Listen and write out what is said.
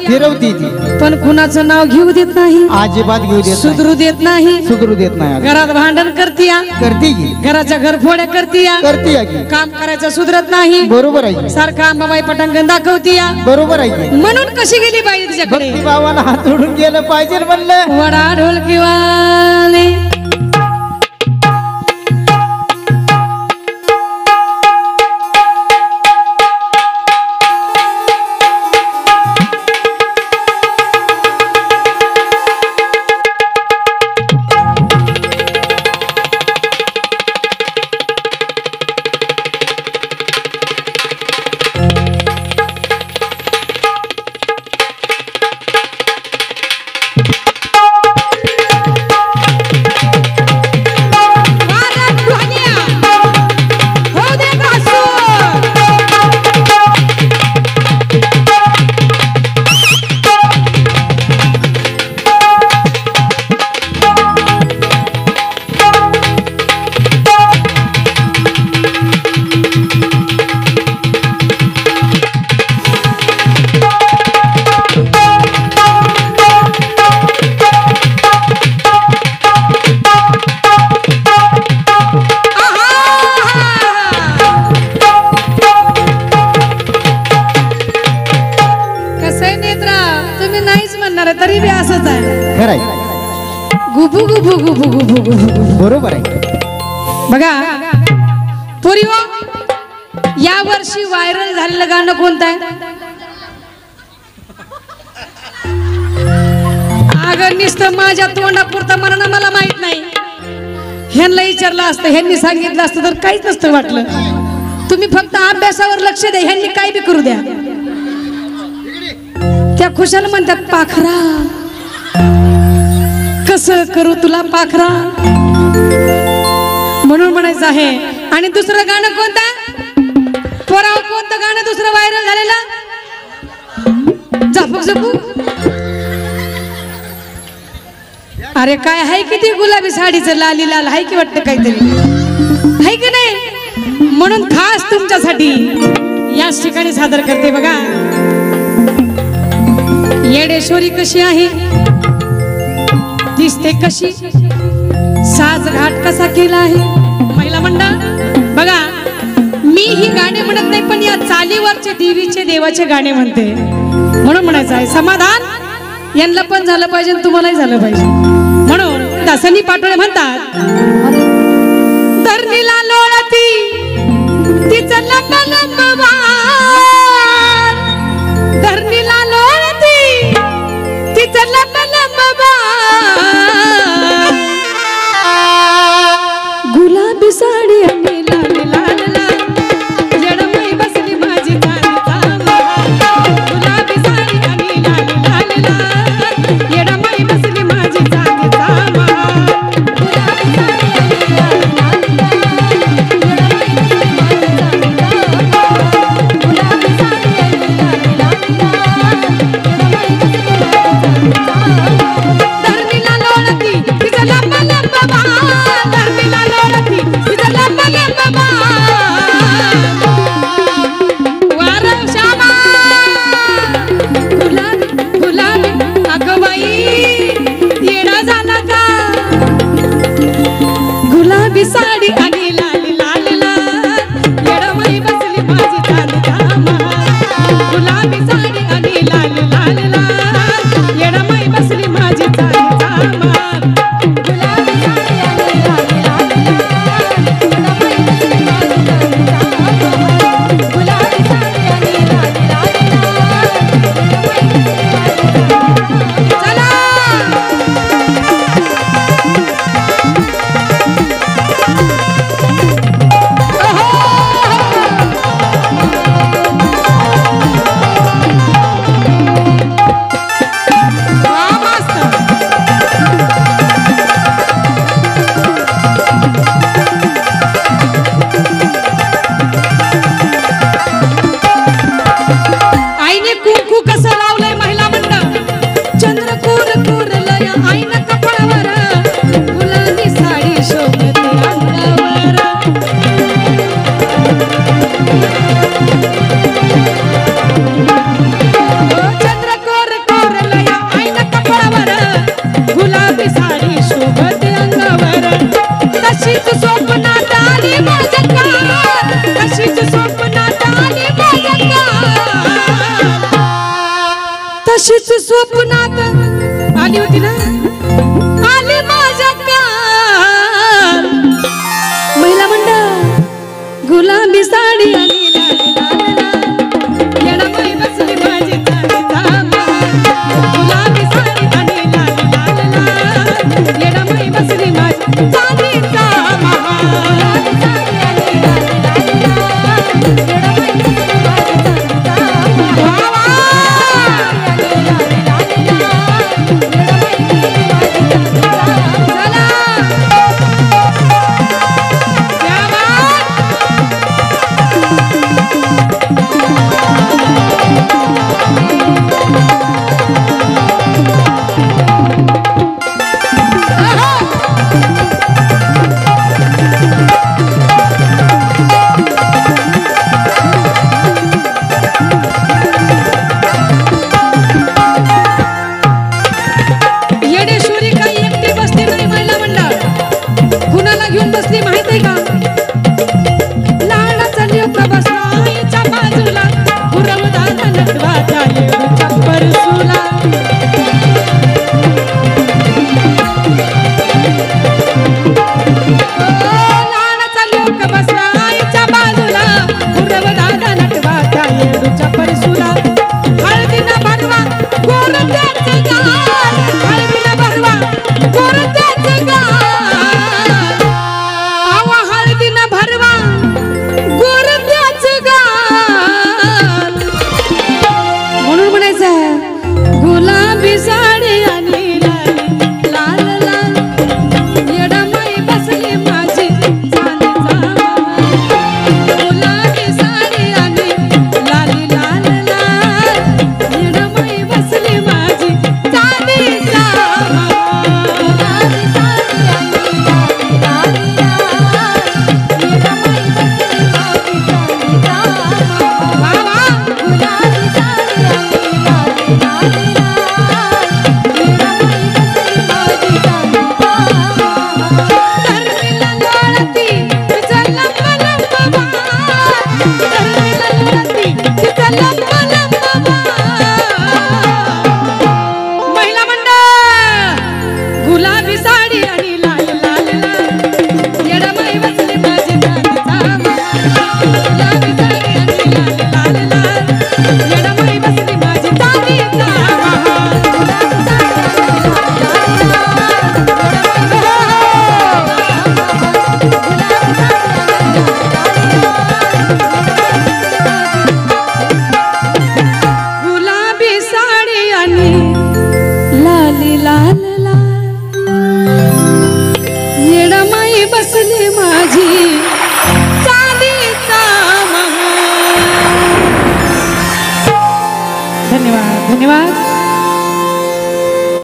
फिरवती ती पण कुणाचं नाव घेऊ देत नाही, अजिबात घेऊ देत सुधरू देत नाही, सुधरू देत नाही. घरात भांडण करतीया, करते की घराच्या घरफोड्या करतीया, करते की काम करायचं सुधरत नाही. बरोबर आहे. सारखं अंबाबाई पटांगण दाखवतीया. बरोबर आहे. म्हणून कशी गेली बाई तिच्याकडे? भक्ती भावाला हात जोडून गेलं पाहिजे म्हणलं. वडा ढोलकीवाले तरी बी असंच आहे. खरंय. गुबू गुबू गुबू गुबू गुबू. बरोबर आहे. बघा पोरीओ, या वर्षी व्हायरल झालेलं गाणं कोणतं आहे? अगं नुसतं माझ्या तोंडापुरतं म्हणणं मला माहित नाही. ह्यांना विचारलं असतं, ह्यांनी सांगितलं असतं तर काहीच नसतं वाटलं. तुम्ही फक्त अभ्यासावर लक्ष द्या, ह्यांनी काय बी करू द्या. त्या खुशाल म्हणतात पाखरा, कसं करू तुला पाखरा, म्हणून म्हणायचं आहे. आणि दुसरं गाणं कोणतं पोराव, कोणतं गाणं दुसरं व्हायरल झालेलं? झपक झपू. अरे काय आहे किती गुलाबी साडीचं लाली लाल आहे की वाटतं काहीतरी आहे की नाही. म्हणून खास तुमच्यासाठी याच ठिकाणी सादर करते. बघा येडेश्वरी कशी आहे, दिसते कशी, साज घाट कसा केला आहे. महिला मंडळ बघा, मी ही गाणे म्हणत नाही, पण या चालीवरचे देवीचे देवाचे गाणे म्हणते. म्हणून म्हणायचं आहे समाधान यांना पण झालं पाहिजे, तुम्हालाही झालं पाहिजे. म्हणून दासनी पाटोळे म्हणतात, धरणीला लोळती तिचं लंब लंब वार, धरणीला लोळती तिचं लंब लंब वार, गुलाबी साडी आणि लाल लाल लाल, येडमाई बसली माझी चांदीचा, गुलाबी साडी आणि लाल लाल लाल, येडमाई बसली माझी चांदीचा, गुलाबी साडी अशीच स्वप्नात आली होती ना, आली माझ्या काल महिला मंडळ गुलाबी साडी आली येडाबाई बसली माझी गुलाबी साडी आली येडाबाई बसली माझी चांदीचा बसली माझी चांदीचा महाल. धन्यवाद धन्यवाद.